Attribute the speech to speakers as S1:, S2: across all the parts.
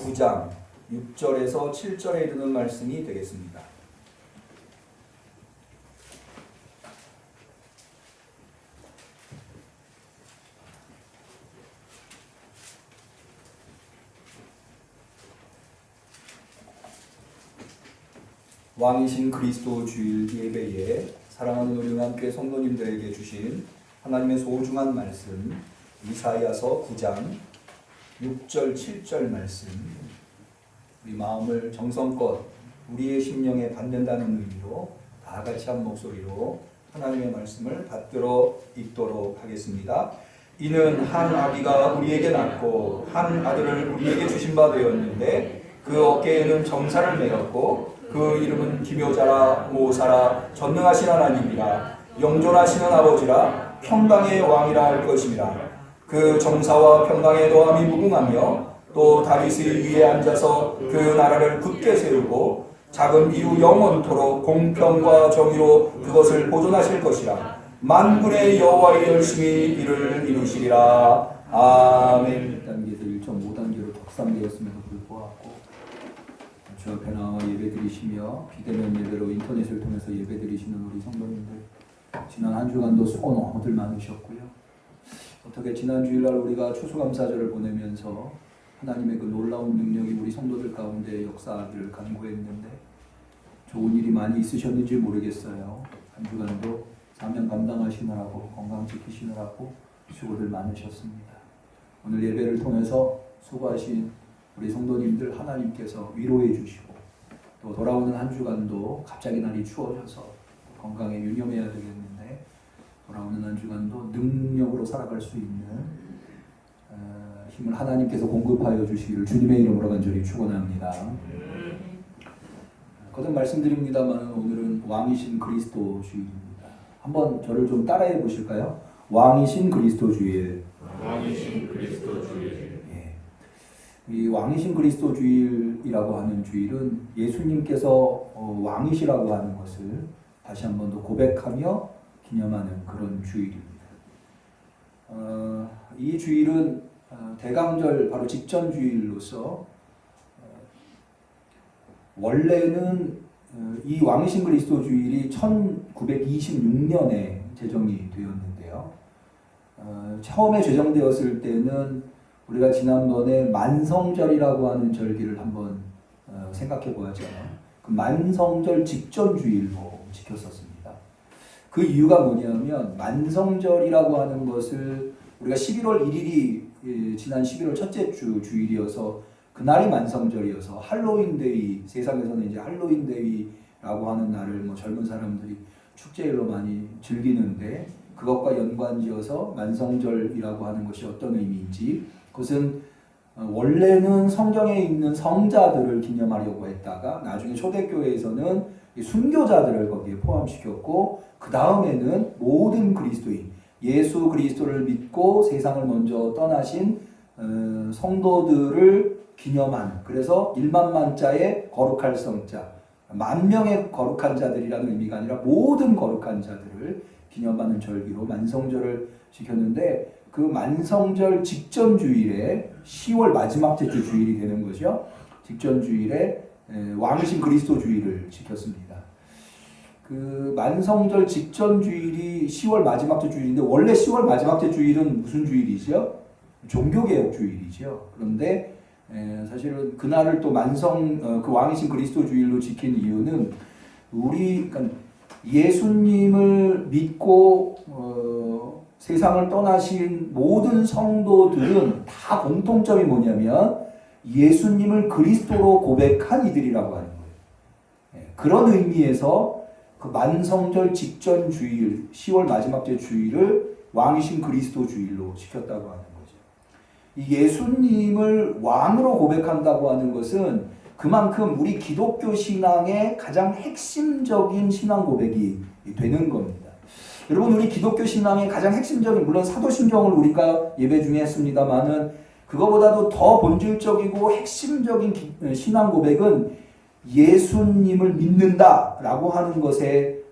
S1: 9장 6절에서 7절에 이르는 말씀이 되겠습니다. 왕이신 그리스도 주일 예배에 사랑하는 우리 함께 성도님들에게 주신 하나님의 소중한 말씀 이사야서 9장 6절 7절 말씀, 우리 마음을 정성껏 우리의 심령에 받는다는 의미로 다 같이 한 목소리로 하나님의 말씀을 받들어 읽도록 하겠습니다. 이는 한 아비가 우리에게 낳고 한 아들을 우리에게 주신 바 되었는데 그 어깨에는 정사를 매었고 그 이름은 기묘자라 모사라 전능하신 하나님이라 영존하시는 아버지라 평강의 왕이라 할 것임이라. 그 정사와 평강의 노함이 무궁하며 또 다윗의 위에 앉아서 그 나라를 굳게 세우고 작은 이후 영원토록 공평과 정의로 그것을 보존하실 것이라. 만군의 여호와의 열심히 이를 이루시리라. 아멘. 단계에서 1.5단계로 덕상되었음에도 불구하고 주 앞에 나와 예배드리시며 비대면 예배로 인터넷을 통해서 예배드리시는 우리 성도님들, 지난 한 주간도 수고 너무들 많으셨고요. 어떻게 지난 주일날 우리가 추수감사절을 보내면서 하나님의 그 놀라운 능력이 우리 성도들 가운데 역사를 간구했는데 좋은 일이 많이 있으셨는지 모르겠어요. 한 주간도 사명 감당하시느라고 건강 지키시느라고 수고들 많으셨습니다. 오늘 예배를 통해서 수고하신 우리 성도님들 하나님께서 위로해 주시고 또 돌아오는 한 주간도 갑자기 날이 추워져서 건강에 유념해야 되겠는데 돌아오는 한 주간도 능력으로 살아갈 수 있는 힘을 하나님께서 공급하여 주시기를 주님의 이름으로 간절히 축원합니다. 거듭 말씀드립니다만 오늘은 왕이신 그리스도 주일입니다. 한번 저를 좀 따라해 보실까요? 왕이신 그리스도 주일.
S2: 왕이신 그리스도 주일.
S1: 이 왕이신 그리스도 주일이라고 하는 주일은 예수님께서 왕이시라고 하는 것을 다시 한 번 더 고백하며 기념하는 그런 주일입니다. 이 주일은 대강절 바로 직전 주일로서 원래는 이 왕이신 그리스도 주일이 1926년에 제정이 되었는데요. 처음에 제정되었을 때는 우리가 지난번에 만성절이라고 하는 절기를 한번 생각해 보았잖아요. 그 만성절 직전 주일로 지켰었습니다. 그 이유가 뭐냐면 만성절이라고 하는 것을 우리가 11월 1일이 지난 11월 첫째 주 주일이어서 그날이 만성절이어서 할로윈데이, 세상에서는 이제 할로윈데이라고 하는 날을 뭐 젊은 사람들이 축제일로 많이 즐기는데 그것과 연관지어서 만성절이라고 하는 것이 어떤 의미인지, 그것은 원래는 성경에 있는 성자들을 기념하려고 했다가 나중에 초대교회에서는 순교자들을 거기에 포함시켰고 그 다음에는 모든 그리스도인, 예수 그리스도를 믿고 세상을 먼저 떠나신 성도들을 기념하는, 그래서 1만 자의 거룩할 성자, 10,000명의 거룩한 자들이라는 의미가 아니라 모든 거룩한 자들을 기념하는 절기로 만성절을 지켰는데 그 만성절 직전 주일에 10월 마지막 주 주일이 되는 거죠. 직전 주일에 왕이신 그리스도 주일을 지켰습니다. 그 만성절 직전 주일이 10월 마지막 주 주일인데 원래 10월 마지막 주 주일은 무슨 주일이죠? 종교개혁 주일이죠. 그런데 사실은 그날을 또 그 왕이신 그리스도 주일로 지킨 이유는 그러니까 예수님을 믿고 세상을 떠나신 모든 성도들은 다 공통점이 뭐냐면 예수님을 그리스도로 고백한 이들이라고 하는 거예요. 그런 의미에서 그 만성절 직전 주일, 10월 마지막 주 주일을 왕이신 그리스도 주일로 지켰다고 하는 거죠. 이 예수님을 왕으로 고백한다고 하는 것은 그만큼 우리 기독교 신앙의 가장 핵심적인 신앙 고백이 되는 겁니다. 여러분, 우리 기독교 신앙의 가장 핵심적인, 물론 사도신경을 우리가 예배 중에 했습니다만은 그거보다도 더 본질적이고 핵심적인 신앙 고백은 예수님을 믿는다라고 하는 것의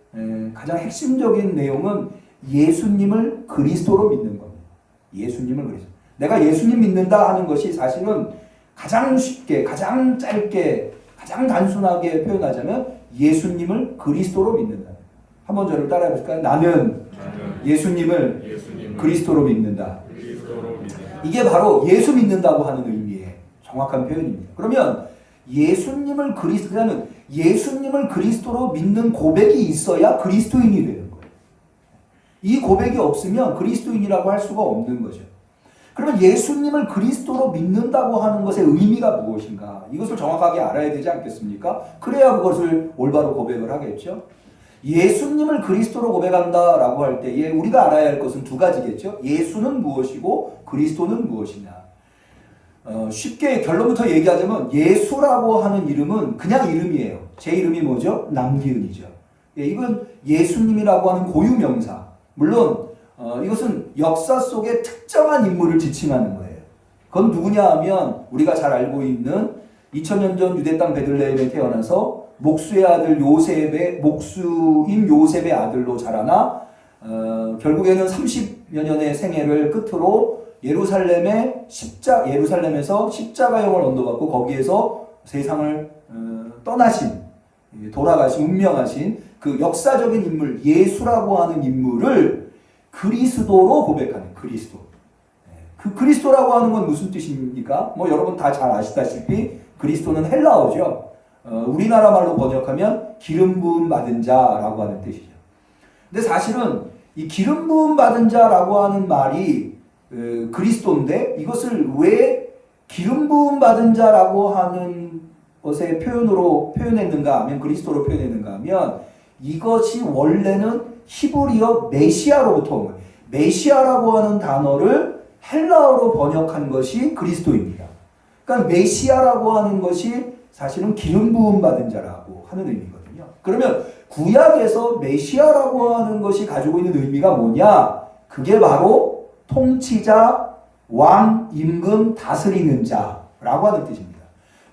S1: 가장 핵심적인 내용은 예수님을 그리스도로 믿는 겁니다. 예수님을 그리스도. 내가 예수님 믿는다 하는 것이 사실은 가장 쉽게, 가장 짧게, 가장 단순하게 표현하자면 예수님을 그리스도로 믿는다. 한번 저를 따라해 보실까요? 나는 예수님을 그리스도로 믿는다. 이게 바로 예수 믿는다고 하는 의미의 정확한 표현입니다. 그러면 예수님을 그리스도로 믿는 고백이 있어야 그리스도인이 되는 거예요. 이 고백이 없으면 그리스도인이라고 할 수가 없는 거죠. 그러면 예수님을 그리스도로 믿는다고 하는 것의 의미가 무엇인가? 이것을 정확하게 알아야 되지 않겠습니까? 그래야 그것을 올바로 고백을 하겠죠. 예수님을 그리스도로 고백한다라고 할 때에 우리가 알아야 할 것은 두 가지겠죠. 예수는 무엇이고 그리스도는 무엇이냐. 쉽게 결론부터 얘기하자면 예수라고 하는 이름은 그냥 이름이에요. 제 이름이 뭐죠? 남기은이죠. 이건 예수님이라고 하는 고유명사. 물론 이것은 역사 속에 특정한 인물을 지칭하는 거예요. 그건 누구냐 하면 우리가 잘 알고 있는 2000년 전 유대 땅 베들레헴에 태어나서 목수의 아들 목수인 요셉의 아들로 자라나 결국에는 30여 년의 생애를 끝으로 예루살렘에서 십자가형을 언도받고 거기에서 세상을 돌아가신 운명하신 그 역사적인 인물 예수라고 하는 인물을 그리스도로 고백하는 그리스도. 그 그리스도라고 하는 건 무슨 뜻입니까? 뭐 여러분 다 잘 아시다시피 그리스도는 헬라어죠. 우리나라 말로 번역하면 기름 부음 받은 자라고 하는 뜻이죠. 근데 사실은 이 기름 부음 받은 자라고 하는 말이 그리스도인데 이것을 왜 기름 부음 받은 자라고 하는 것의 표현으로 표현했는가 하면 그리스도로 표현했는가 하면 이것이 원래는 히브리어 메시아로부터 온 거예요. 메시아라고 하는 단어를 헬라어로 번역한 것이 그리스도입니다. 그러니까 메시아라고 하는 것이 사실은 기름 부음 받은 자라고 하는 의미거든요. 그러면 구약에서 메시아라고 하는 것이 가지고 있는 의미가 뭐냐? 그게 바로 통치자, 왕, 임금, 다스리는 자라고 하는 뜻입니다.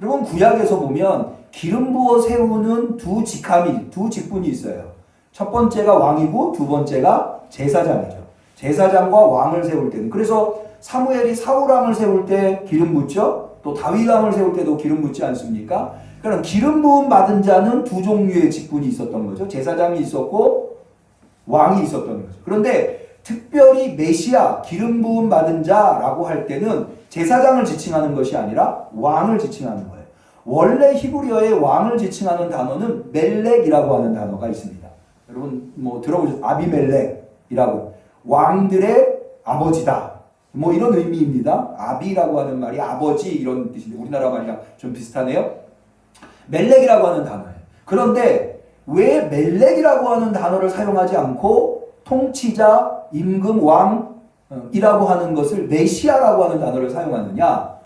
S1: 여러분 구약에서 보면 기름 부어 세우는 두 직분이 있어요. 첫 번째가 왕이고 두 번째가 제사장이죠. 제사장과 왕을 세울 때는 그래서 사무엘이 사울 왕을 세울 때 기름 붓죠. 또 다윗 왕을 세울 때도 기름 붓지 않습니까? 그러니까 기름 부음 받은 자는 두 종류의 직분이 있었던 거죠. 제사장이 있었고 왕이 있었던 거죠. 그런데 특별히 메시아, 기름 부음 받은 자라고 할 때는 제사장을 지칭하는 것이 아니라 왕을 지칭하는 거예요. 원래 히브리어의 왕을 지칭하는 단어는 멜렉이라고 하는 단어가 있습니다. 여러분 뭐 들어보셨죠? 아비멜렉이라고 왕들의 아버지다. 뭐 이런 의미입니다. 아비라고 하는 말이 아버지 이런 뜻인데 우리나라 말이랑 좀 비슷하네요. 멜렉이라고 하는 단어예요. 그런데 왜 멜렉이라고 하는 단어를 사용하지 않고 통치자, 임금, 왕이라고 하는 것을 메시아라고 하는 단어를 사용하느냐?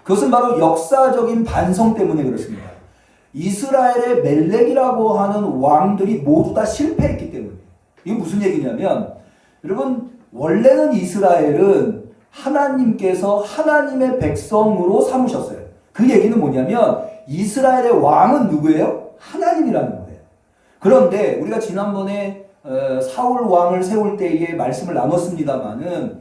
S1: 그것은 바로 역사적인 반성 때문에 그렇습니다. 이스라엘의 멜렉이라고 하는 왕들이 모두 다 실패했기 때문에. 이게 무슨 얘기냐면 여러분 원래는 이스라엘은 하나님께서 하나님의 백성으로 삼으셨어요. 그 얘기는 뭐냐면 이스라엘의 왕은 누구예요? 하나님이라는 거예요. 그런데 우리가 지난번에 사울 왕을 세울 때에 말씀을 나눴습니다마는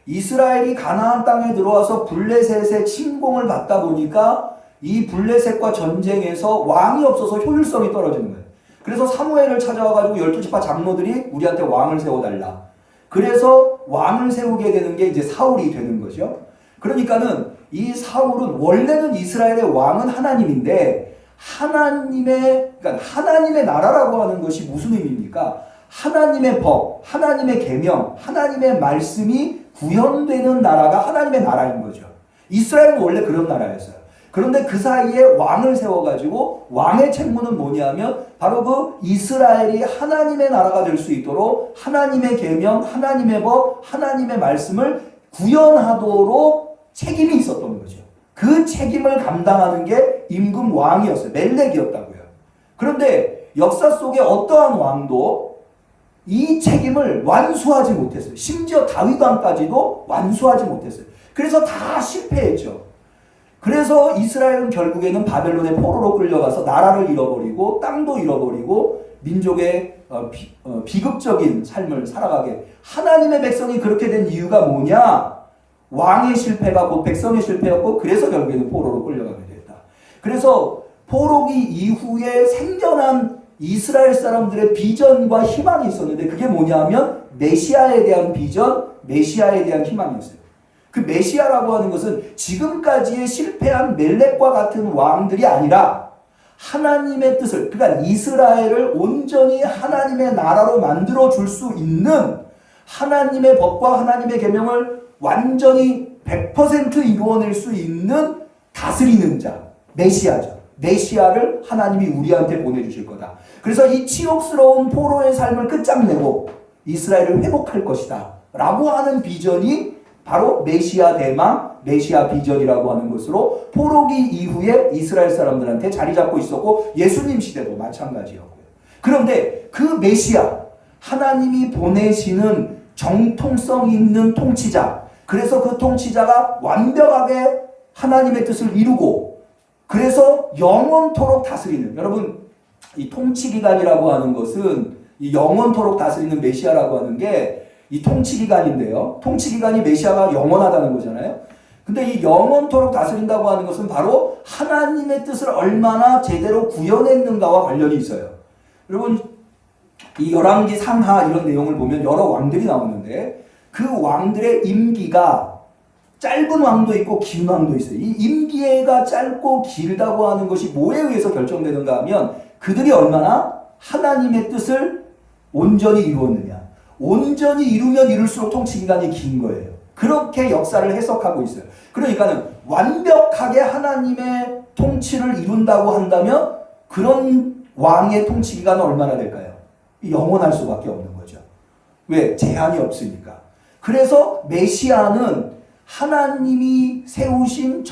S1: 이스라엘이 가나안 땅에 들어와서 블레셋의 침공을 받다 보니까 이 블레셋과 전쟁에서 왕이 없어서 효율성이 떨어지는 거예요. 그래서 사무엘을 찾아와가지고 12지파 장로들이 우리한테 왕을 세워달라. 그래서 왕을 세우게 되는 게 이제 사울이 되는 거죠. 그러니까는 이 사울은 원래는 이스라엘의 왕은 하나님인데 그러니까 하나님의 나라라고 하는 것이 무슨 의미입니까? 하나님의 법, 하나님의 계명, 하나님의 말씀이 구현되는 나라가 하나님의 나라인 거죠. 이스라엘은 원래 그런 나라였어요. 그런데 그 사이에 왕을 세워가지고 왕의 책무는 뭐냐면 바로 그 이스라엘이 하나님의 나라가 될 수 있도록 하나님의 계명, 하나님의 법, 하나님의 말씀을 구현하도록 책임이 있었던 거죠. 그 책임을 감당하는 게 임금 왕이었어요. 멜렉이었다고요. 그런데 역사 속에 어떠한 왕도 이 책임을 완수하지 못했어요. 심지어 다윗 왕까지도 완수하지 못했어요. 그래서 다 실패했죠. 그래서 이스라엘은 결국에는 바벨론의 포로로 끌려가서 나라를 잃어버리고 땅도 잃어버리고 민족의 비극적인 삶을 살아가게 하나님의 백성이 그렇게 된 이유가 뭐냐? 왕의 실패가 곧 백성의 실패였고 그래서 결국에는 포로로 끌려가게 됐다. 그래서 포로기 이후에 생겨난 이스라엘 사람들의 비전과 희망이 있었는데 그게 뭐냐면 메시아에 대한 비전, 메시아에 대한 희망이었어요. 그 메시아라고 하는 것은 지금까지의 실패한 멜렉과 같은 왕들이 아니라 하나님의 뜻을, 그러니까 이스라엘을 온전히 하나님의 나라로 만들어 줄 수 있는 하나님의 법과 하나님의 계명을 완전히 100% 이루어낼 수 있는 다스리는 자, 메시아죠. 메시아를 하나님이 우리한테 보내주실 거다. 그래서 이 치욕스러운 포로의 삶을 끝장내고 이스라엘을 회복할 것이다 라고 하는 비전이 바로 메시아 대망, 메시아 비전이라고 하는 것으로 포로기 이후에 이스라엘 사람들한테 자리 잡고 있었고 예수님 시대도 마찬가지였고요. 그런데 그 메시아, 하나님이 보내시는 정통성 있는 통치자, 그래서 그 통치자가 완벽하게 하나님의 뜻을 이루고 그래서 영원토록 다스리는, 여러분 이 통치기관이라고 하는 것은 이 영원토록 다스리는 메시아라고 하는 게 이 통치기관인데요. 통치기관이 메시아가 영원하다는 거잖아요. 근데 이 영원토록 다스린다고 하는 것은 바로 하나님의 뜻을 얼마나 제대로 구현했는가와 관련이 있어요. 여러분 이 열왕기 상하 이런 내용을 보면 여러 왕들이 나오는데 그 왕들의 임기가 짧은 왕도 있고 긴 왕도 있어요. 이 임기가 짧고 길다고 하는 것이 뭐에 의해서 결정되는가 하면 그들이 얼마나 하나님의 뜻을 온전히 이루었느냐. 온전히 이루면 이룰수록 통치기간이 긴 거예요. 그렇게 역사를 해석하고 있어요. 그러니까는 완벽하게 하나님의 통치를 이룬다고 한다면 그런 왕의 통치기간은 얼마나 될까요? 영원할 수밖에 없는 거죠. 왜? 제한이 없으니까. 그래서 메시아는 하나님이 세우신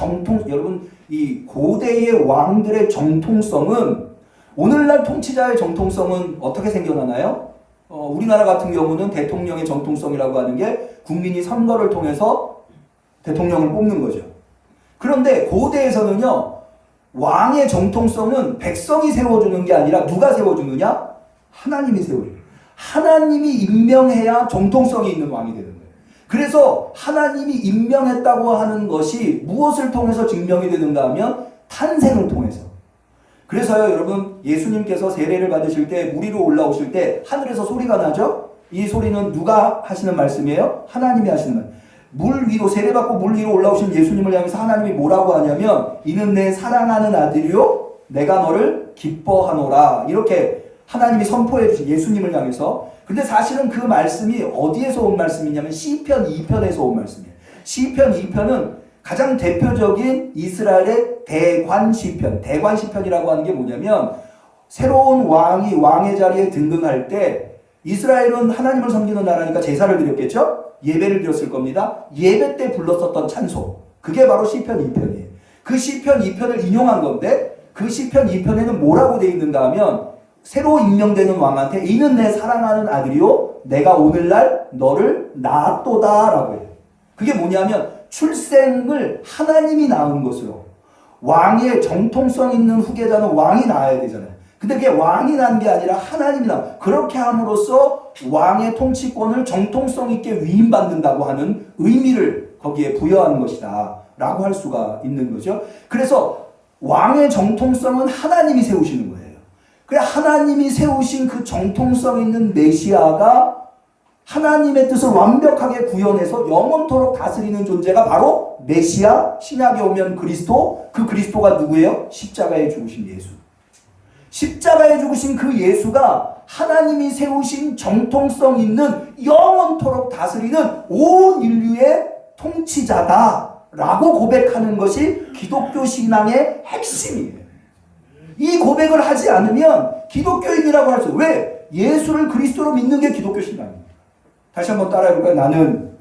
S1: 여러분 이 고대의 왕들의 정통성은 오늘날 통치자의 정통성은 어떻게 생겨나나요? 우리나라 같은 경우는 대통령의 정통성이라고 하는 게 국민이 선거를 통해서 대통령을 뽑는 거죠. 그런데 고대에서는요, 왕의 정통성은 백성이 세워주는 게 아니라 누가 세워주느냐? 하나님이 세워줘요. 하나님이 임명해야 정통성이 있는 왕이 되는 거예요. 그래서 하나님이 임명했다고 하는 것이 무엇을 통해서 증명이 되는가 하면 탄생을 통해서. 그래서요, 여러분, 예수님께서 세례를 받으실 때, 물 위로 올라오실 때, 하늘에서 소리가 나죠? 이 소리는 누가 하시는 말씀이에요? 하나님이 하시는 말. 물 위로, 세례받고 물 위로 올라오신 예수님을 향해서 하나님이 뭐라고 하냐면, 이는 내 사랑하는 아들이요, 내가 너를 기뻐하노라. 이렇게 하나님이 선포해 주신 예수님을 향해서. 근데 사실은 그 말씀이 어디에서 온 말씀이냐면, 시편 2편에서 온 말씀이에요. 시편 2편은 가장 대표적인 이스라엘의 대관시편, 대관시편이라고 하는 게 뭐냐면 새로운 왕이 왕의 자리에 등극할 때 이스라엘은 하나님을 섬기는 나라니까 제사를 드렸겠죠? 예배를 드렸을 겁니다. 예배 때 불렀었던 찬송, 그게 바로 시편 2편이에요. 그 시편 2편을 인용한 건데 그 시편 2편에는 뭐라고 되어 있는가 하면 새로 임명되는 왕한테 이는 내 사랑하는 아들이요 내가 오늘날 너를 낳았도다 라고 해요. 그게 뭐냐면 출생을 하나님이 낳은 것으로, 왕의 정통성 있는 후계자는 왕이 낳아야 되잖아요. 근데 그게 왕이 낳은 게 아니라 하나님이 낳은, 그렇게 함으로써 왕의 통치권을 정통성 있게 위임받는다고 하는 의미를 거기에 부여하는 것이다 라고 할 수가 있는 거죠. 그래서 왕의 정통성은 하나님이 세우시는 거예요. 그래 하나님이 세우신 그 정통성 있는 메시아가 하나님의 뜻을 완벽하게 구현해서 영원토록 다스리는 존재가 바로 메시아, 신약에 오면 그리스도, 그 그리스도가 누구예요? 십자가에 죽으신 예수. 십자가에 죽으신 그 예수가 하나님이 세우신 정통성 있는 영원토록 다스리는 온 인류의 통치자다라고 고백하는 것이 기독교 신앙의 핵심이에요. 이 고백을 하지 않으면 기독교인이라고 할 수 없어요. 왜? 예수를 그리스도로 믿는 게 기독교 신앙입니다. 다시 한번 따라해볼까요? 나는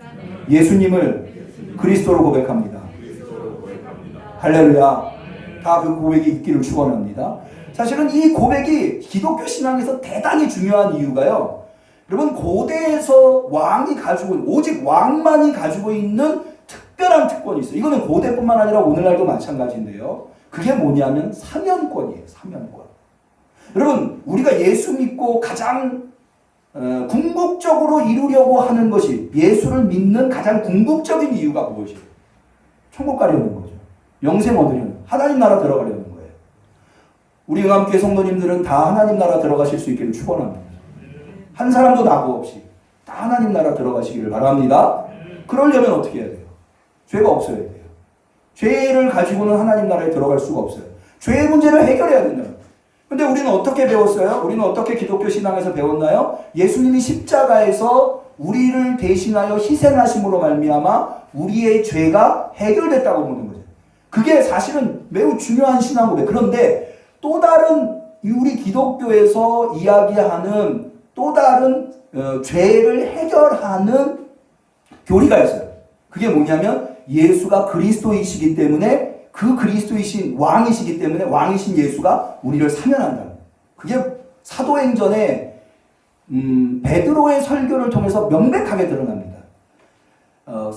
S1: 예수님을 그리스도로 고백합니다. 할렐루야. 다 그 고백이 있기를 축원합니다. 사실은 이 고백이 기독교 신앙에서 대단히 중요한 이유가요. 여러분 고대에서 왕이 가지고 오직 왕만이 가지고 있는 특별한 특권이 있어요. 이거는 고대뿐만 아니라 오늘날도 마찬가지인데요. 그게 뭐냐면 사면권이에요. 사면권. 여러분 우리가 예수 믿고 가장 궁극적으로 이루려고 하는 것이 예수를 믿는 가장 궁극적인 이유가 무엇이에요? 천국 가려는 거죠. 영생 얻으려는, 하나님 나라 들어가려는 거예요. 우리 응암교회 성도님들은 다 하나님 나라 들어가실 수 있기를 축원합니다. 한 사람도 낙오 없이 다 하나님 나라 들어가시기를 바랍니다. 그러려면 어떻게 해야 돼요? 죄가 없어야 돼요. 죄를 가지고는 하나님 나라에 들어갈 수가 없어요. 죄의 문제를 해결해야 된다. 근데 우리는 어떻게 배웠어요? 우리는 어떻게 기독교 신앙에서 배웠나요? 예수님이 십자가에서 우리를 대신하여 희생하심으로 말미암아 우리의 죄가 해결됐다고 보는 거죠. 그게 사실은 매우 중요한 신앙 고백. 그런데 또 다른 우리 기독교에서 이야기하는 또 다른 죄를 해결하는 교리가 있어요. 그게 뭐냐면 예수가 그리스도이시기 때문에 그 그리스도이신 왕이시기 때문에 왕이신 예수가 우리를 사면한다. 그게 사도행전에 베드로의 설교를 통해서 명백하게 드러납니다.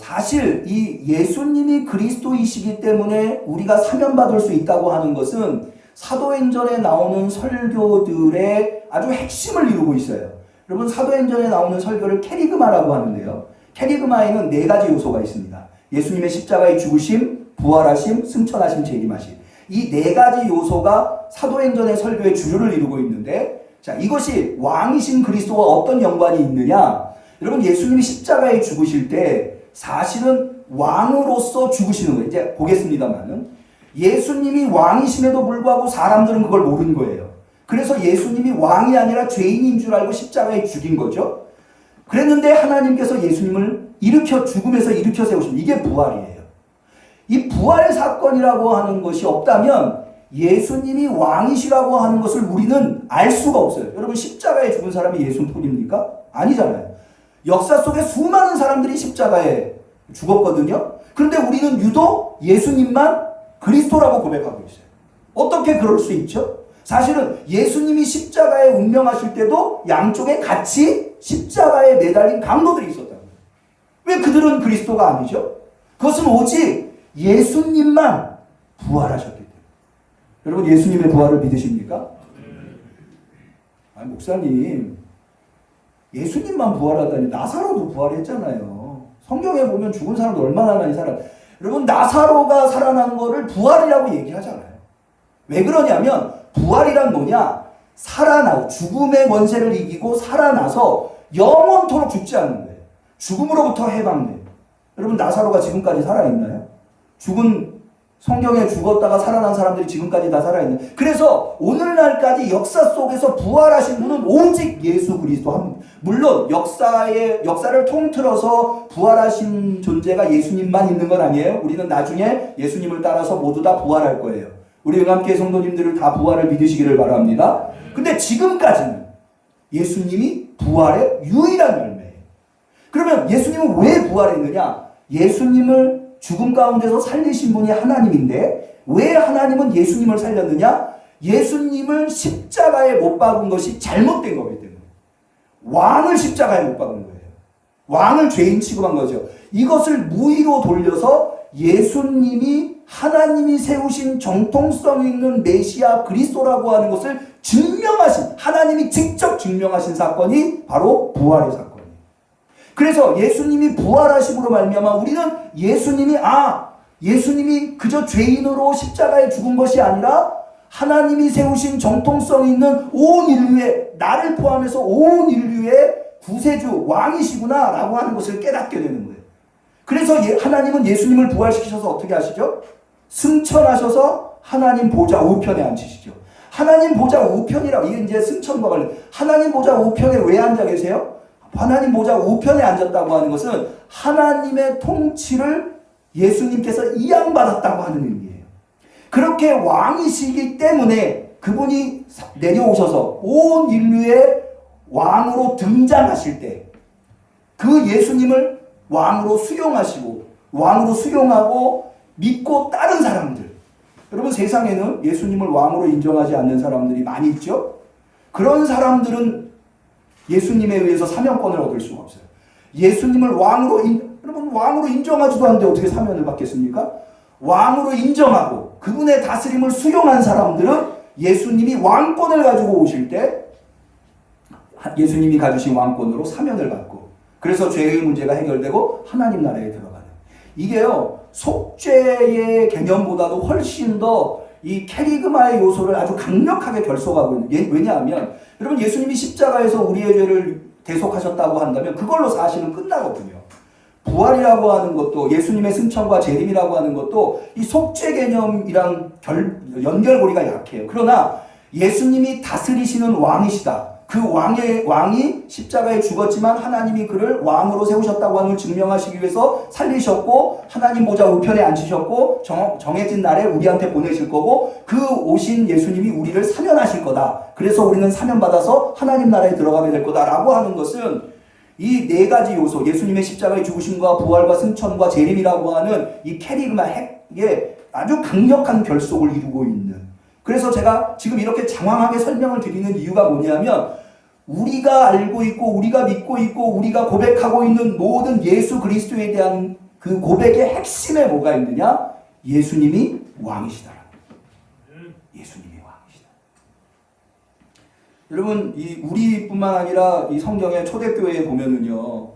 S1: 사실 이 예수님이 그리스도이시기 때문에 우리가 사면받을 수 있다고 하는 것은 사도행전에 나오는 설교들의 아주 핵심을 이루고 있어요. 여러분 사도행전에 나오는 설교를 캐리그마라고 하는데요. 캐리그마에는 4가지 요소가 있습니다. 예수님의 십자가의 죽으심, 부활하심, 승천하심, 재림하심. 이 4가지 요소가 사도행전의 설교의 주류를 이루고 있는데, 자, 이것이 왕이신 그리스도와 어떤 연관이 있느냐? 여러분, 예수님이 십자가에 죽으실 때 사실은 왕으로서 죽으시는 거예요. 이제 보겠습니다만은. 예수님이 왕이심에도 불구하고 사람들은 그걸 모르는 거예요. 그래서 예수님이 왕이 아니라 죄인인 줄 알고 십자가에 죽인 거죠. 그랬는데 하나님께서 예수님을 죽음에서 일으켜 세우십니다. 이게 부활이에요. 이 부활의 사건이라고 하는 것이 없다면 예수님이 왕이시라고 하는 것을 우리는 알 수가 없어요. 여러분 십자가에 죽은 사람이 예수뿐입니까? 아니잖아요. 역사 속에 수많은 사람들이 십자가에 죽었거든요. 그런데 우리는 유독 예수님만 그리스도라고 고백하고 있어요. 어떻게 그럴 수 있죠? 사실은 예수님이 십자가에 운명하실 때도 양쪽에 같이 십자가에 매달린 강도들이 있었다는 거예요. 왜 그들은 그리스도가 아니죠? 그것은 오직 예수님만 부활하셨기 때문에. 여러분 예수님의 부활을 믿으십니까? 아니 목사님 예수님만 부활하다니 나사로도 부활했잖아요. 성경에 보면 죽은 사람도 얼마나 많이 살아. 여러분 나사로가 살아난 거를 부활이라고 얘기하잖아요. 왜 그러냐면 부활이란 뭐냐? 죽음의 권세를 이기고 살아나서 영원토록 죽지 않는 거예요. 죽음으로부터 해방돼요. 여러분 나사로가 지금까지 살아있나요? 성경에 죽었다가 살아난 사람들이 지금까지 다 살아있는. 그래서 오늘날까지 역사 속에서 부활하신 분은 오직 예수 그리스도 한 분. 물론 역사를 통틀어서 부활하신 존재가 예수님만 있는 건 아니에요. 우리는 나중에 예수님을 따라서 모두 다 부활할 거예요. 우리 응암교회 성도님들을 다 부활을 믿으시기를 바랍니다. 근데 지금까지는 예수님이 부활의 유일한 열매예요. 그러면 예수님은 왜 부활했느냐? 예수님을 죽음 가운데서 살리신 분이 하나님인데 왜 하나님은 예수님을 살렸느냐? 예수님을 십자가에 못 박은 것이 잘못된 거기 때문에. 왕을 십자가에 못 박은 거예요. 왕을 죄인 취급한 거죠. 이것을 무의로 돌려서 예수님이 하나님이 세우신 정통성 있는 메시아 그리스도라고 하는 것을 하나님이 직접 증명하신 사건이 바로 부활의 사건이에요. 그래서 예수님이 부활하심으로 말미암아 우리는 예수님이 그저 죄인으로 십자가에 죽은 것이 아니라 하나님이 세우신 정통성 있는 온 인류의, 나를 포함해서 온 인류의 구세주 왕이시구나 라고 하는 것을 깨닫게 되는 거예요. 그래서 하나님은 예수님을 부활시키셔서 어떻게 하시죠? 승천하셔서 하나님 보좌 우편에 앉히시죠. 하나님 보좌 우편이라고, 이게 이제 승천과 관련. 하나님 보좌 우편에 왜 앉아 계세요? 하나님 보좌 우편에 앉았다고 하는 것은 하나님의 통치를 예수님께서 이양받았다고 하는 의미예요. 그렇게 왕이시기 때문에 그분이 내려오셔서 온 인류의 왕으로 등장하실 때 그 예수님을 왕으로 수용하고 믿고 따른 사람들. 여러분 세상에는 예수님을 왕으로 인정하지 않는 사람들이 많이 있죠? 그런 사람들은 예수님에 의해서 사명권을 얻을 수가 없어요. 예수님을 여러분 왕으로 인정하지도 않는데 어떻게 사면을 받겠습니까? 왕으로 인정하고 그분의 다스림을 수용한 사람들은 예수님이 왕권을 가지고 오실 때 예수님이 가주신 왕권으로 사면을 받고 그래서 죄의 문제가 해결되고 하나님 나라에 들어가는 이게요 속죄의 개념보다도 훨씬 더 이 캐리그마의 요소를 아주 강력하게 결속하고 있는 왜냐하면 여러분 예수님이 십자가에서 우리의 죄를 대속하셨다고 한다면 그걸로 사실은 끝나거든요. 부활이라고 하는 것도 예수님의 승천과 재림이라고 하는 것도 이 속죄 개념이랑 연결고리가 약해요. 그러나 예수님이 다스리시는 왕이시다. 그 왕이 십자가에 죽었지만 하나님이 그를 왕으로 세우셨다고 하는 걸 증명하시기 위해서 살리셨고 하나님 보좌 우편에 앉히셨고 정해진 날에 우리한테 보내실 거고 그 오신 예수님이 우리를 사면하실 거다. 그래서 우리는 사면받아서 하나님 나라에 들어가게 될 거다라고 하는 것은 이 네 가지 요소 예수님의 십자가의 죽으심과 부활과 승천과 재림이라고 하는 이 캐리그마 핵에 아주 강력한 결속을 이루고 있는 그래서 제가 지금 이렇게 장황하게 설명을 드리는 이유가 뭐냐면 우리가 알고 있고 우리가 믿고 있고 우리가 고백하고 있는 모든 예수 그리스도에 대한 그 고백의 핵심에 뭐가 있느냐? 예수님이 왕이시다. 예수님이 왕이시다. 여러분 이 우리뿐만 아니라 이 성경의 초대교회에 보면은요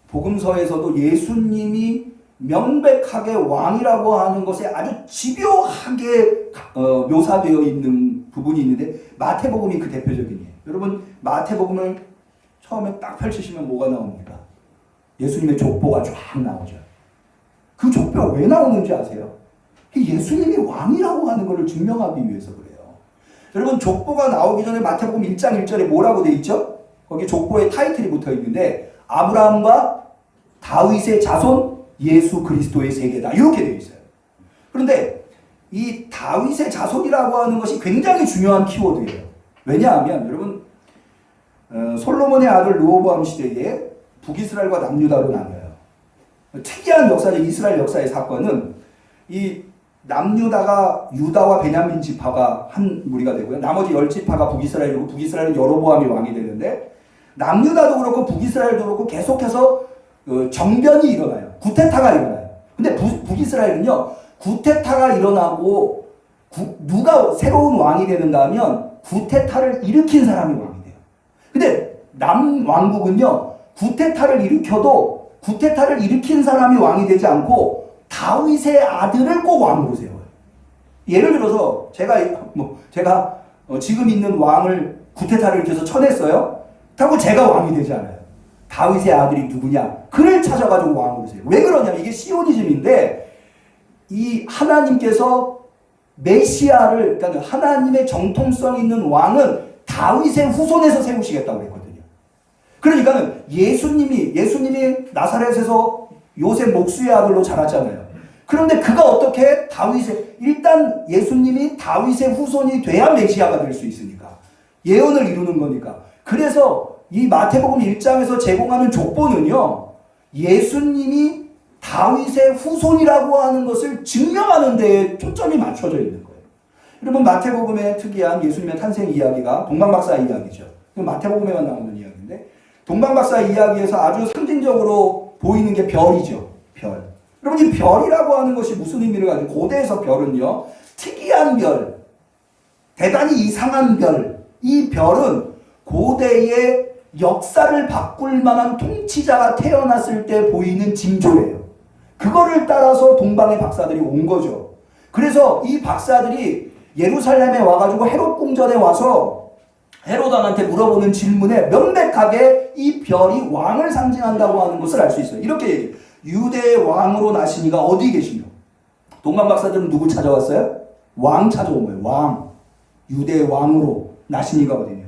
S1: 복음서에서도 예수님이 명백하게 왕이라고 하는 것에 아주 집요하게 묘사되어 있는 부분이 있는데 마태복음이 그 대표적이에요. 여러분 마태복음을 처음에 딱 펼치시면 뭐가 나옵니까? 예수님의 족보가 쫙 나오죠. 그 족보가 왜 나오는지 아세요? 예수님이 왕이라고 하는 것을 증명하기 위해서 그래요. 여러분 족보가 나오기 전에 마태복음 1장 1절에 뭐라고 돼 있죠? 거기 족보에 타이틀이 붙어 있는데 아브라함과 다윗의 자손 예수 그리스도의 세계다. 이렇게 되어 있어요. 그런데 이 다윗의 자손이라고 하는 것이 굉장히 중요한 키워드예요. 왜냐하면 여러분 솔로몬의 아들 르호보암 시대에 북이스라엘과 남유다로 나눠요. 특이한 역사적 이스라엘 역사의 사건은 이 남유다가 유다와 베냐민 지파가 한 무리가 되고요. 나머지 10지파가 북이스라엘이고 북이스라엘은 여로보암이 왕이 되는데 남유다도 그렇고 북이스라엘도 그렇고 계속해서 정변이 일어나요. 구테타가 일어나요. 근데 북이스라엘은요. 구테타가 일어나고 누가 새로운 왕이 되는가 하면 구테타를 일으킨 사람이 왕이 돼요. 근데 남왕국은요. 구테타를 일으켜도 구테타를 일으킨 사람이 왕이 되지 않고 다윗의 아들을 꼭 왕으로 세워요. 예를 들어서 제가 지금 있는 왕을 구테타를 일으켜서 쳐냈어요. 그렇다고 제가 왕이 되지 않아요. 다윗의 아들이 누구냐? 그를 찾아가지고 왕으로 세요. 왜 그러냐면 이게 시오니즘인데 이 하나님께서 메시아를 그러니까 하나님의 정통성 있는 왕은 다윗의 후손에서 세우시겠다고 했거든요. 그러니까는 예수님이 나사렛에서 요셉 목수의 아들로 자랐잖아요. 그런데 그가 어떻게 일단 예수님이 다윗의 후손이 돼야 메시아가 될 수 있으니까 예언을 이루는 거니까. 그래서 이 마태복음 1장에서 제공하는 족보는요, 예수님이 다윗의 후손이라고 하는 것을 증명하는 데에 초점이 맞춰져 있는 거예요. 여러분 마태복음의 특이한 예수님의 탄생 이야기가 동방박사 이야기죠. 마태복음에만 나오는 이야기인데 동방박사 이야기에서 아주 상징적으로 보이는 게 별이죠. 별. 여러분 이 별이라고 하는 것이 무슨 의미를 가지고 고대에서 별은요, 특이한 별, 대단히 이상한 별. 이 별은 고대의 역사를 바꿀 만한 통치자가 태어났을 때 보이는 징조예요. 그거를 따라서 동방의 박사들이 온 거죠. 그래서 이 박사들이 예루살렘에 와가지고 헤롯 궁전에 와서 헤롯 왕한테 물어보는 질문에 명백하게 이 별이 왕을 상징한다고 하는 것을 알 수 있어요. 이렇게 얘기해요. 유대의 왕으로 나시니가 어디 계시며? 동방 박사들은 누구 찾아왔어요? 왕 찾아온 거예요. 왕. 유대의 왕으로 나시니가 어디냐?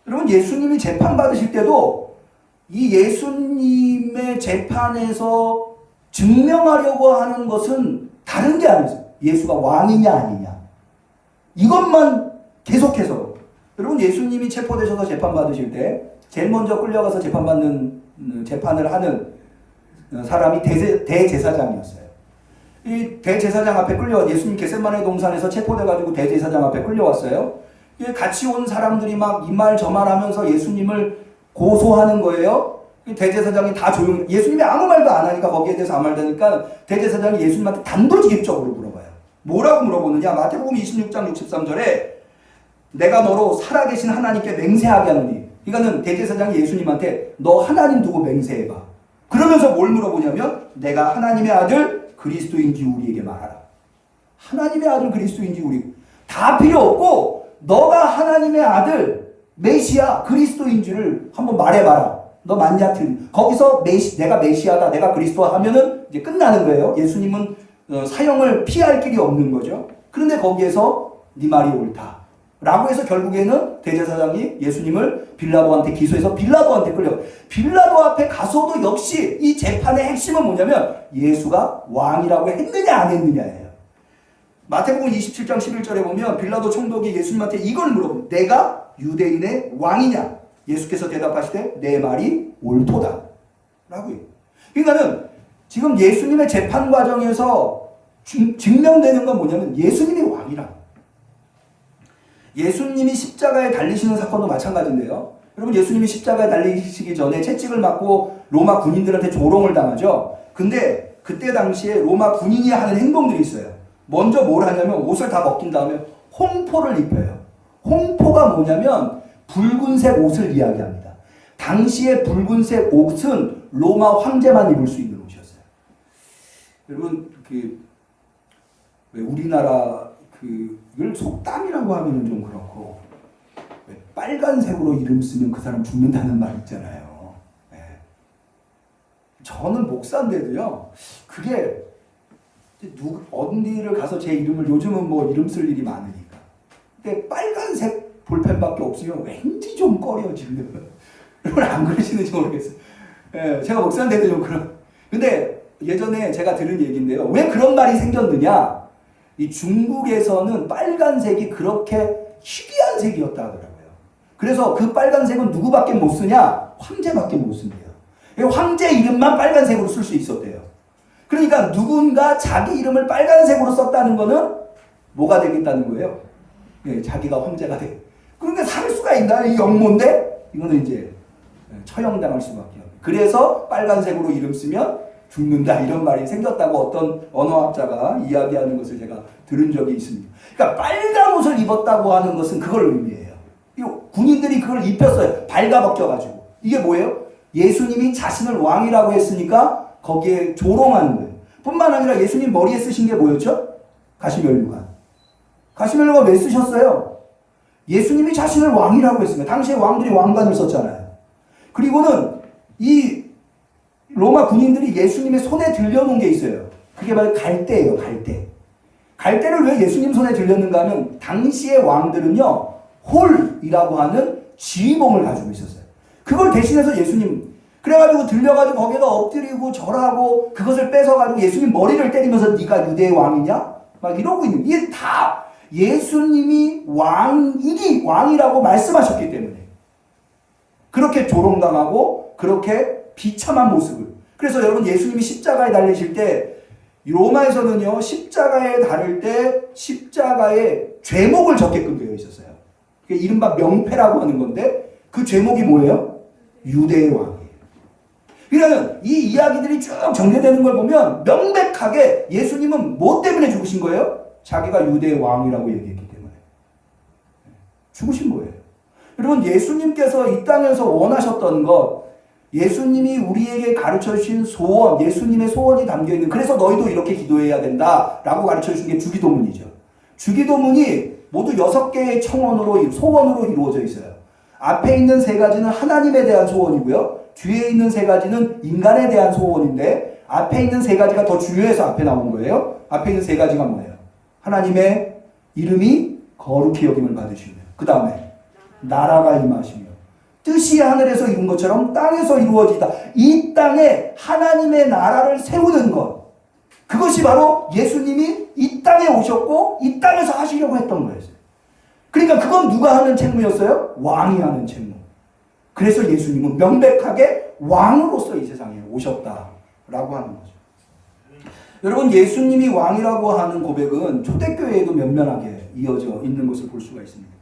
S1: 여러분 예수님이 재판받으실 때도 이 예수님의 재판에서 증명하려고 하는 것은 다른 게 아니었어요. 예수가 왕이냐 아니냐. 이것만 계속해서. 여러분 예수님이 체포되셔서 재판받으실 때 제일 먼저 끌려가서 재판을 하는 사람이 대제사장이었어요. 이 대제사장 앞에 예수님 겟세마네 동산에서 체포돼가지고 대제사장 앞에 끌려왔어요. 같이 온 사람들이 막 이 말 저 말 하면서 예수님을 고소하는 거예요. 대제사장이 다 예수님이 아무 말도 안 하니까 거기에 대해서 아무 말도 하니까 대제사장이 예수님한테 단도직입적으로 물어봐요. 뭐라고 물어보느냐? 마태복음 26장 63절에 내가 너로 살아계신 하나님께 맹세하게 하노니. 그러니까는 대제사장이 예수님한테 너 하나님 두고 맹세해봐. 그러면서 뭘 물어보냐면 내가 하나님의 아들 그리스도인지 우리에게 말하라. 하나님의 아들 그리스도인지 우리 다 필요 없고 너가 하나님의 아들 메시아 그리스도인지를 한번 말해봐라. 너 맞냐 틀린. 거기서 내가 메시아다 내가 그리스도 하면은 이제 끝나는 거예요. 예수님은 사형을 피할 길이 없는 거죠. 그런데 거기에서 네 말이 옳다 라고 해서 결국에는 대제사장이 예수님을 빌라도한테 기소해서 빌라도한테 끌려. 빌라도 앞에 가서도 역시 이 재판의 핵심은 뭐냐면 예수가 왕이라고 했느냐 안 했느냐예요. 마태복음 27장 11절에 보면 빌라도 총독이 예수님한테 이걸 물어보면 내가 유대인의 왕이냐? 예수께서 대답하시되 내 말이 옳도다 라고요. 그러니까는 지금 예수님의 재판 과정에서 증명되는 건 뭐냐면 예수님이 왕이라. 예수님이 십자가에 달리시는 사건도 마찬가지인데요. 여러분 예수님이 십자가에 달리시기 전에 채찍을 맞고 로마 군인들한테 조롱을 당하죠. 근데 그때 당시에 로마 군인이 하는 행동들이 있어요. 먼저 뭘 하냐면 옷을 다 벗긴 다음에 홍포를 입혀요. 홍포가 뭐냐면 붉은색 옷을 이야기합니다. 당시에 붉은색 옷은 로마 황제만 입을 수 있는 옷이었어요. 여러분 왜 우리나라 그걸 속담이라고 하면 좀 그렇고 왜 빨간색으로 이름 쓰면 그 사람 죽는다는 말 있잖아요. 네. 저는 목사인데도요. 그게 어디를 가서 제 이름을 요즘은 뭐 이름 쓸 일이 많으니까. 근데 빨간색 볼펜밖에 없으면 왠지 좀 꺼려지는. 여러분 안 그러시는지 모르겠어요. 예, 제가 목사인데도 좀 그런. 근데 예전에 제가 들은 얘기인데요. 왜 그런 말이 생겼느냐? 이 중국에서는 빨간색이 그렇게 희귀한 색이었다 하더라고요. 그래서 그 빨간색은 누구밖에 못 쓰냐? 황제밖에 못 쓴대요. 황제 이름만 빨간색으로 쓸 수 있었대요. 그러니까 누군가 자기 이름을 빨간색으로 썼다는 거는 뭐가 되겠다는 거예요? 예, 자기가 황제가 돼. 그러니까 살 수가 있나? 이 영모인데? 이거는 이제 처형당할 수밖에 없어요. 그래서 빨간색으로 이름 쓰면 죽는다 이런 말이 생겼다고 어떤 언어학자가 이야기하는 것을 제가 들은 적이 있습니다. 그러니까 빨간 옷을 입었다고 하는 것은 그걸 의미해요. 군인들이 그걸 입혔어요. 발가벗겨가지고. 이게 뭐예요? 예수님이 자신을 왕이라고 했으니까 거기에 조롱하는 거예요. 뿐만 아니라 예수님 머리에 쓰신 게 뭐였죠? 가시면류관. 가시면류관 왜 쓰셨어요? 예수님이 자신을 왕이라고 했습니다. 당시에 왕들이 왕관을 썼잖아요. 그리고는 이 로마 군인들이 예수님의 손에 들려놓은 게 있어요. 그게 바로 갈대예요. 갈대. 갈대를 왜 예수님 손에 들렸는가 하면 당시의 왕들은요. 홀이라고 하는 지휘봉을 가지고 있었어요. 그걸 대신해서 예수님 그래가지고 들려가지고 거기다 엎드리고 절하고 그것을 뺏어가지고 예수님 머리를 때리면서 네가 유대의 왕이냐? 막 이러고 있는 이게 다 예수님이 왕이라고 말씀하셨기 때문에 그렇게 조롱당하고 그렇게 비참한 모습을. 그래서 여러분 예수님이 십자가에 달리실 때 로마에서는요 십자가에 달릴 때 십자가에 죄목을 적게끔 되어 있었어요. 그게 이른바 명패라고 하는 건데 그 죄목이 뭐예요? 유대의 왕이에요. 그러니까 이 이야기들이 쭉 정리되는 걸 보면 명백하게 예수님은 뭐 때문에 죽으신 거예요? 자기가 유대의 왕이라고 얘기했기 때문에 죽으신 거예요. 여러분 예수님께서 이 땅에서 원하셨던 것 예수님이 우리에게 가르쳐주신 소원, 예수님의 소원이 담겨있는 그래서 너희도 이렇게 기도해야 된다라고 가르쳐주신 게 주기도문이죠. 주기도문이 모두 6개의 청원으로 소원으로 이루어져 있어요. 앞에 있는 3가지는 하나님에 대한 소원이고요. 뒤에 있는 3가지는 인간에 대한 소원인데 앞에 있는 3가지가 더 중요해서 앞에 나온 거예요. 앞에 있는 3가지가 뭐예요? 하나님의 이름이 거룩히 여김을 받으시며 그 다음에 나라가 임하시며 뜻이 하늘에서 이룬 것처럼 땅에서 이루어지다. 이 땅에 하나님의 나라를 세우는 것. 그것이 바로 예수님이 이 땅에 오셨고 이 땅에서 하시려고 했던 거였어요. 그러니까 그건 누가 하는 책무였어요? 왕이 하는 책무. 그래서 예수님은 명백하게 왕으로서 이 세상에 오셨다라고 하는 거죠. 여러분 예수님이 왕이라고 하는 고백은 초대교회에도 면면하게 이어져 있는 것을 볼 수가 있습니다.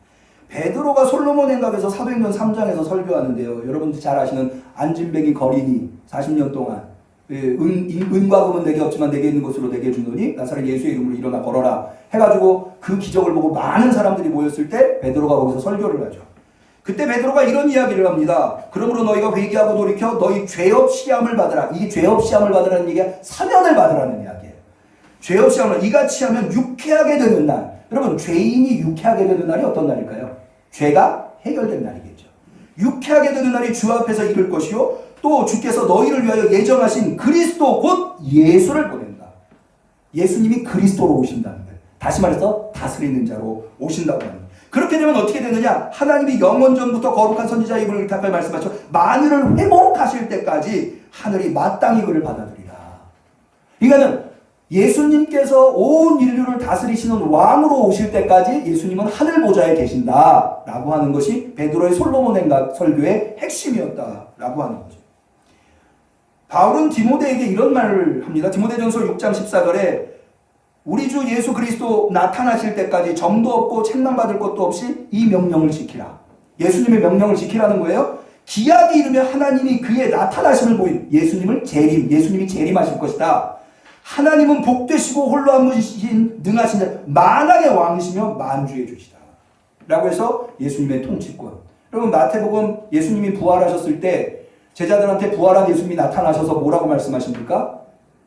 S1: 베드로가 솔로몬 행각에서 사도행전 3장에서 설교하는데요. 여러분들 잘 아시는 안진뱅이 거린이 40년 동안 은과 금은 내게 없지만 내게 있는 것으로 내게 주노니 나사렛 예수의 이름으로 일어나 걸어라 해가지고 그 기적을 보고 많은 사람들이 모였을 때 베드로가 거기서 설교를 하죠. 그때 베드로가 이런 이야기를 합니다. 그러므로 너희가 회개하고 돌이켜 너희 죄업 시험을 받으라. 이게 죄업 시험을 받으라는 얘기가 사면을 받으라는 이야기예요. 죄업 시험을 이같이 하면 유쾌하게 되는 날. 여러분, 죄인이 유쾌하게 되는 날이 어떤 날일까요? 죄가 해결된 날이겠죠. 유쾌하게 되는 날이 주 앞에서 이를 것이요 또 주께서 너희를 위하여 예정하신 그리스도 곧 예수를 보낸다. 예수님이 그리스도로 오신다는 거예요. 다시 말해서 다스리는 자로 오신다고 하는 거예요. 그렇게 되면 어떻게 되느냐? 하나님이 영원 전부터 거룩한 선지자 입을 의탁할 말씀하셔 만유를 회복하실 때까지 하늘이 마땅히 그를 받아들이라. 그러니까는 예수님께서 온 인류를 다스리시는 왕으로 오실 때까지 예수님은 하늘 보좌에 계신다라고 하는 것이 베드로의 솔로몬 설교의 핵심이었다라고 하는 거죠. 바울은 디모데에게 이런 말을 합니다. 디모데전서 6장 14절에 우리 주 예수 그리스도 나타나실 때까지 점도 없고 책망받을 것도 없이 이 명령을 지키라. 예수님의 명령을 지키라는 거예요. 기약이 이르면 하나님이 그의 나타나심을 보인 예수님이 재림하실 것이다. 하나님은 복되시고 홀로 한 분이신 능하신 자 만왕의 왕이시며 만주의 주시다 라고 해서 예수님의 통치권. 여러분, 마태복음 예수님이 부활하셨을 때 제자들한테 부활한 예수님이 나타나셔서 뭐라고 말씀하십니까?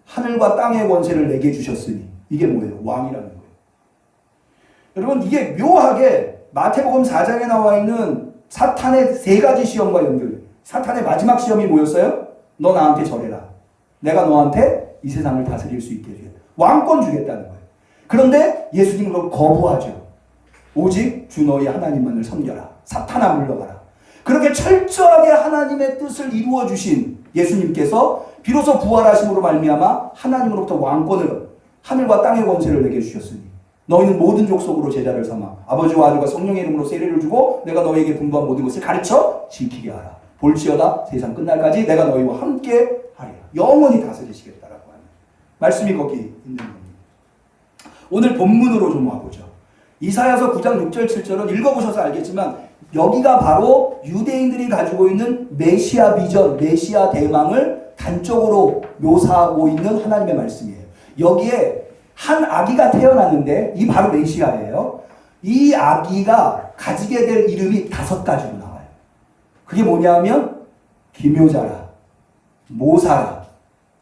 S1: 하늘과 땅의 권세를 내게 주셨으니. 이게 뭐예요? 왕이라는 거예요. 여러분, 이게 묘하게 마태복음 4장에 나와 있는 사탄의 세 가지 시험과 연결해요. 사탄의 마지막 시험이 뭐였어요? 너 나한테 절해라. 내가 너한테 이 세상을 다스릴 수 있게 해주겠다. 왕권 주겠다는 거예요. 그런데 예수님은 그걸 거부하죠. 오직 주 너희 하나님만을 섬겨라. 사탄아 물러가라. 그렇게 철저하게 하나님의 뜻을 이루어 주신 예수님께서 비로소 부활하심으로 말미암아 하나님으로부터 왕권을 하늘과 땅의 권세를 내게 주셨으니 너희는 모든 족속으로 제자를 삼아 아버지와 아들과 성령의 이름으로 세례를 주고 내가 너희에게 분부한 모든 것을 가르쳐 지키게 하라. 볼지어다 세상 끝날까지 내가 너희와 함께 하리라. 영원히 다스리시겠다라고 하는 말씀이 거기 있는 겁니다. 오늘 본문으로 좀 와보죠. 이사야서 9장 6절 7절은 읽어보셔서 알겠지만 여기가 바로 유대인들이 가지고 있는 메시아 비전, 메시아 대망을 단적으로 묘사하고 있는 하나님의 말씀이에요. 여기에 한 아기가 태어났는데 이 바로 메시아예요. 이 아기가 가지게 될 이름이 5가지로 나와요. 그게 뭐냐면 기묘자라, 모사라,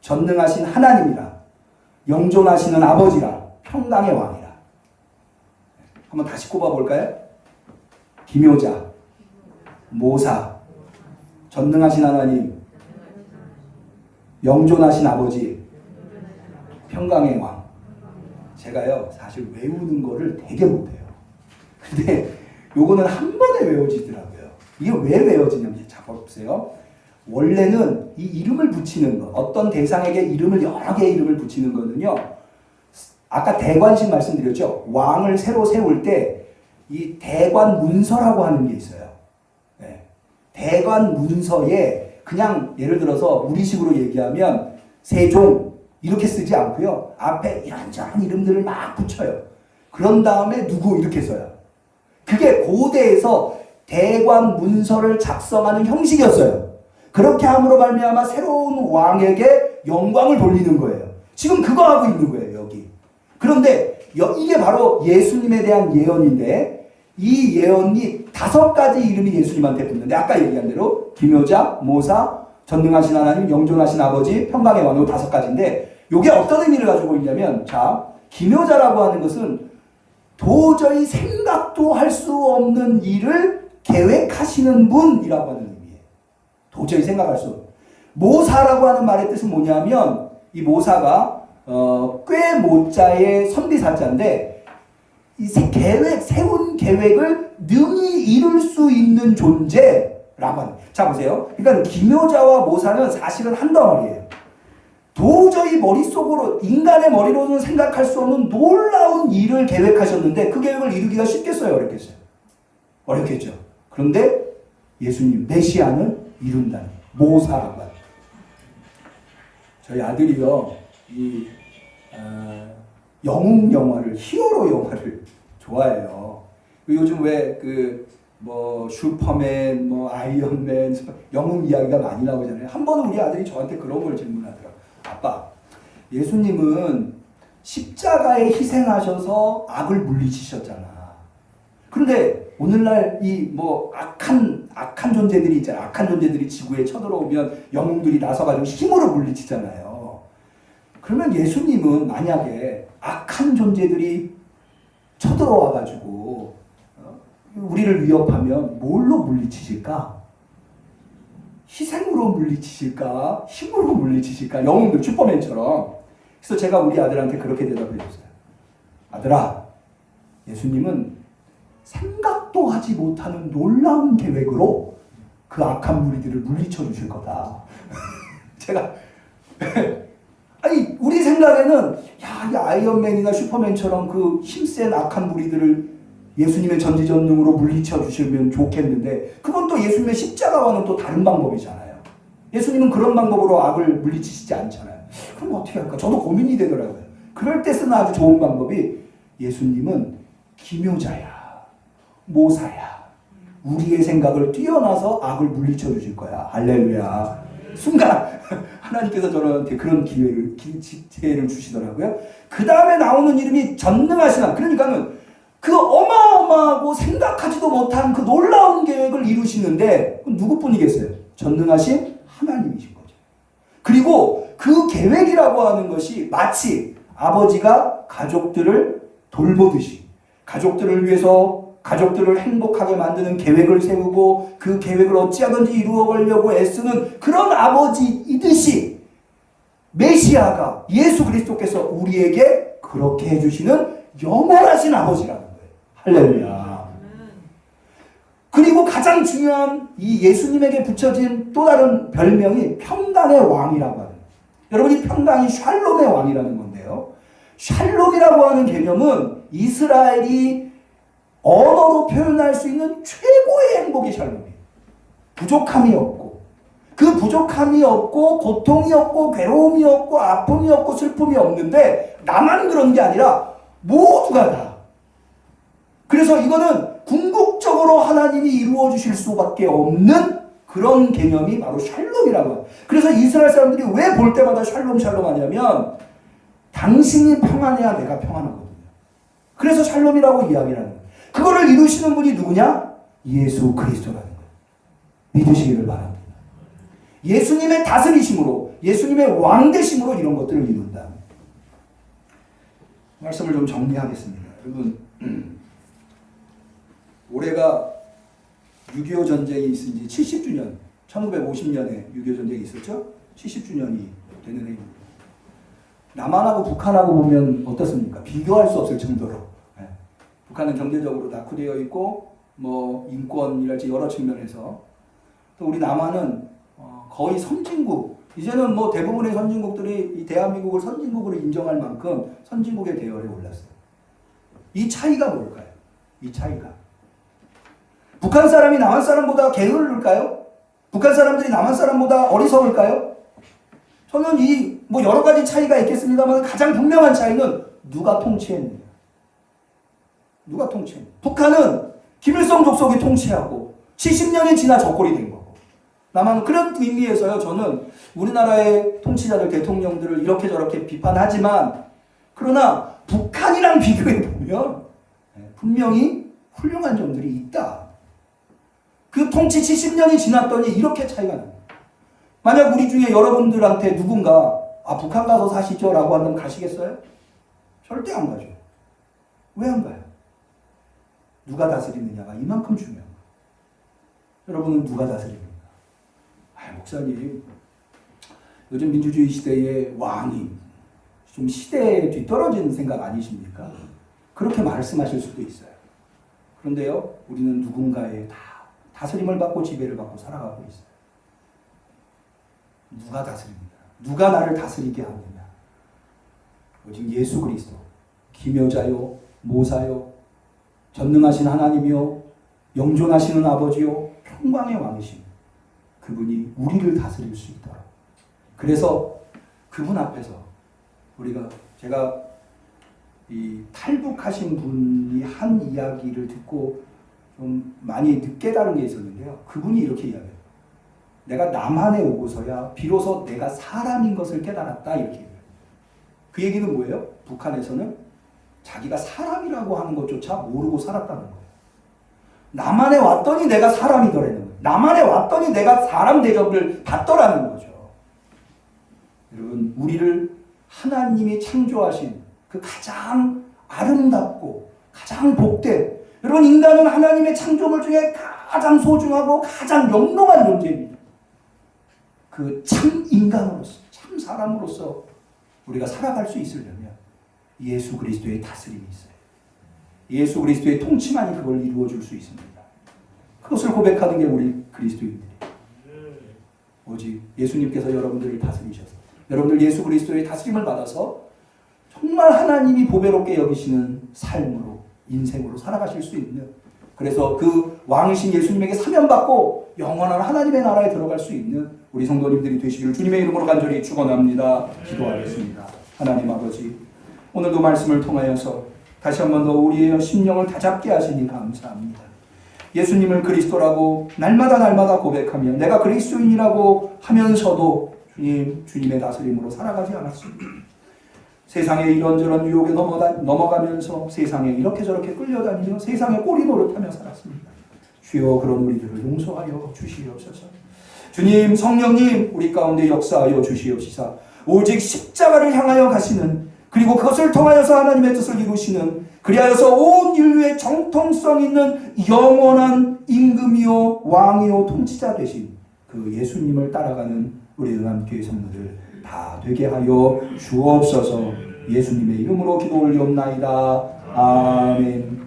S1: 전능하신 하나님이라, 영존하시는 아버지라, 평강의 왕이라. 한번 다시 꼽아볼까요? 기묘자, 모사, 전능하신 하나님, 영존하신 아버지, 평강의 왕. 제가요 사실 외우는 거를 되게 못해요. 근데 요거는 한 번에 외워지더라고요. 이게 왜 외워지냐면 자 보세요. 원래는 이 이름을 붙이는 거, 어떤 대상에게 여러 개의 이름을 붙이는 거는요, 아까 대관식 말씀드렸죠. 왕을 새로 세울 때 이 대관 문서라고 하는 게 있어요. 네. 대관 문서에 그냥 예를 들어서 우리식으로 얘기하면 세종 이렇게 쓰지 않고요. 앞에 이런저런 이름들을 막 붙여요. 그런 다음에 누구 이렇게 써요. 그게 고대에서 대관 문서를 작성하는 형식이었어요. 그렇게 함으로 말미암아 새로운 왕에게 영광을 돌리는 거예요. 지금 그거 하고 있는 거예요, 여기. 그런데 이게 바로 예수님에 대한 예언인데 이 예언이 5가지 이름이 예수님한테 붙는데 아까 얘기한 대로 기묘자, 모사, 전능하신 하나님, 영존하신 아버지, 평강의 왕, 요 5가지인데 이게 어떤 의미를 가지고 있냐면 자, 기묘자라고 하는 것은 도저히 생각도 할 수 없는 일을 계획하시는 분이라고 하는 의미예요. 도저히 생각할 수 없는. 모사라고 하는 말의 뜻은 뭐냐면 이 모사가 꽤 모자의 선비사자인데 이 세운 계획을 능히 이룰 수 있는 존재라고 하는. 자 보세요. 그러니까 기묘자와 모사는 사실은 한 덩어리예요. 도저히 머릿속으로 인간의 머리로는 생각할 수 없는 놀라운 일을 계획하셨는데 그 계획을 이루기가 쉽겠어요? 어렵겠어요? 어렵겠죠. 그런데 예수님 메시아는 이룬다는 모사라고 합니다. 저희 아들이요 이 영웅 영화를 히어로 영화를 좋아해요. 요즘 왜 슈퍼맨, 아이언맨, 영웅 이야기가 많이 나오잖아요. 한 번은 우리 아들이 저한테 그런 걸 질문하더라고요. 아빠, 예수님은 십자가에 희생하셔서 악을 물리치셨잖아. 그런데 오늘날 이 뭐 악한 존재들이 있잖아. 악한 존재들이 지구에 쳐들어오면 영웅들이 나서가지고 힘으로 물리치잖아요. 그러면 예수님은 만약에 악한 존재들이 쳐들어와가지고 우리를 위협하면 뭘로 물리치실까? 희생으로 물리치실까? 힘으로 물리치실까? 영웅들 슈퍼맨처럼. 그래서 제가 우리 아들한테 그렇게 대답해 줬어요. 아들아, 예수님은 생각도 하지 못하는 놀라운 계획으로 그 악한 무리들을 물리쳐 주실 거다. 제가 아니 우리 생각에는 이 아이언맨이나 슈퍼맨처럼 그 힘센 악한 무리들을 예수님의 전지전능으로 물리쳐 주시면 좋겠는데 그건 또 예수님의 십자가와는 또 다른 방법이잖아요. 예수님은 그런 방법으로 악을 물리치시지 않잖아요. 그럼 어떻게 할까? 저도 고민이 되더라고요. 그럴 때 쓰는 아주 좋은 방법이 예수님은 기묘자야, 모사야. 우리의 생각을 뛰어나서 악을 물리쳐 주실 거야. 할렐루야. 순간 하나님께서 저한테 그런 기회를 주시더라고요. 그 다음에 나오는 이름이 전능하신 하나님. 그러니까는 그 어마어마하고 생각하지도 못한 그 놀라운 계획을 이루시는데 누구뿐이겠어요? 전능하신 하나님이신 거죠. 그리고 그 계획이라고 하는 것이 마치 아버지가 가족들을 돌보듯이 가족들을 위해서 가족들을 행복하게 만드는 계획을 세우고 그 계획을 어찌하든지 이루어가려고 애쓰는 그런 아버지이듯이 메시아가 예수 그리스도께서 우리에게 그렇게 해주시는 영원하신 아버지라는 거예요. 할렐루야. 그리고 가장 중요한 이 예수님에게 붙여진 또 다른 별명이 평강의 왕이라고 하는, 여러분이 평강이 샬롬의 왕이라는 건데요. 샬롬이라고 하는 개념은 이스라엘이 언어로 표현할 수 있는 최고의 행복이 샬롬이에요. 부족함이 없고, 그 부족함이 없고 고통이 없고 괴로움이 없고 아픔이 없고 슬픔이 없는데 나만 그런 게 아니라 모두가 다. 그래서 이거는 궁극적으로 하나님이 이루어 주실 수밖에 없는 그런 개념이 바로 샬롬이라고 해요. 그래서 이스라엘 사람들이 왜 볼 때마다 샬롬 샬롬 하냐면 당신이 평안해야 내가 평안하거든요. 그래서 샬롬이라고 이야기를 하는 거예요. 그거를 이루시는 분이 누구냐? 예수 그리스도라는 거예요. 믿으시기를 바랍니다. 예수님의 다스리심으로, 예수님의 왕되심으로 이런 것들을 이룬다. 말씀을 좀 정리하겠습니다. 여러분, 올해가 6.25 전쟁이 있은 지 70주년, 1950년에 6.25 전쟁이 있었죠? 70주년이 되는 해입니다. 남한하고 북한하고 보면 어떻습니까? 비교할 수 없을 정도로. 네. 북한은 경제적으로 낙후되어 있고, 뭐, 인권이랄지 여러 측면에서. 또 우리 남한은 거의 선진국, 이제는 뭐 대부분의 선진국들이 이 대한민국을 선진국으로 인정할 만큼 선진국의 대열에 올랐어요. 이 차이가 뭘까요? 이 차이가. 북한 사람이 남한 사람보다 게으를까요? 북한 사람들이 남한 사람보다 어리석을까요? 저는 이 뭐 여러 가지 차이가 있겠습니다만 가장 분명한 차이는 누가 통치했느냐. 누가 통치했느냐. 북한은 김일성 족속이 통치하고 70년이 지나 적골이 된 거고. 남한은 그런 의미에서요. 저는 우리나라의 통치자들, 대통령들을 이렇게 저렇게 비판하지만 그러나 북한이랑 비교해 보면 분명히 훌륭한 점들이 있다. 그 통치 70년이 지났더니 이렇게 차이가 납니다. 만약 우리 중에 여러분들한테 누군가 북한 가서 사시죠 라고 한다면 가시겠어요? 절대 안 가죠. 왜 안 가요? 누가 다스리느냐가 이만큼 중요한 거예요. 여러분은 누가 다스립니까? 목사님, 요즘 민주주의 시대의 왕이 좀 시대에 뒤떨어진 생각 아니십니까? 그렇게 말씀하실 수도 있어요. 그런데요, 우리는 누군가의 다스림을 받고 지배를 받고 살아가고 있어요. 누가 다스립니다. 누가 나를 다스리게 하느냐. 오직 예수 그리스도, 기묘자요, 모사요, 전능하신 하나님이요, 영존하시는 아버지요, 평강의 왕이신 그분이 우리를 다스릴 수 있도록. 그래서 그분 앞에서 제가 이 탈북하신 분이 한 이야기를 듣고 좀 많이 깨달은 게 있었는데요. 그분이 이렇게 이야기해요. 내가 남한에 오고서야 비로소 내가 사람인 것을 깨달았다 이렇게 얘기해요. 그 얘기는 뭐예요? 북한에서는 자기가 사람이라고 하는 것조차 모르고 살았다는 거예요. 남한에 왔더니 내가 사람이더라는 거예요. 남한에 왔더니 내가 사람 대접을 받더라는 거죠. 여러분, 우리를 하나님이 창조하신 그 가장 아름답고 가장 복된, 여러분, 인간은 하나님의 창조물 중에 가장 소중하고 가장 영롱한 존재입니다. 그 참 인간으로서, 참 사람으로서 우리가 살아갈 수 있으려면 예수 그리스도의 다스림이 있어요. 예수 그리스도의 통치만이 그걸 이루어줄 수 있습니다. 그것을 고백하는 게 우리 그리스도인들이에요. 오직 예수님께서 여러분들을 다스리셔서 여러분들 예수 그리스도의 다스림을 받아서 정말 하나님이 보배롭게 여기시는 삶으로, 인생으로 살아가실 수 있는, 그래서 그 왕이신 예수님에게 사면받고 영원한 하나님의 나라에 들어갈 수 있는 우리 성도님들이 되시기를 주님의 이름으로 간절히 축원합니다. 기도하겠습니다. 하나님 아버지, 오늘도 말씀을 통하여서 다시 한 번 더 우리의 심령을 다잡게 하시니 감사합니다. 예수님을 그리스도라고 날마다 고백하며 내가 그리스도인이라고 하면서도 주님의 다스림으로 살아가지 않았습니다. 세상에 이런저런 유혹에 넘어가면서 세상에 이렇게 저렇게 끌려다니며 세상에 꼬리 노릇하며 살았습니다. 주여, 그런 우리들을 용서하여 주시옵소서. 주님, 성령님, 우리 가운데 역사하여 주시옵시사. 오직 십자가를 향하여 가시는, 그리고 그것을 통하여서 하나님의 뜻을 이루시는, 그리하여서 온 인류의 정통성 있는 영원한 임금이요 왕이요 통치자 되신 그 예수님을 따라가는 우리 응암교회 성도들 다 되게 하여 주옵소서. 예수님의 이름으로 기도 올리옵나이다. 아멘.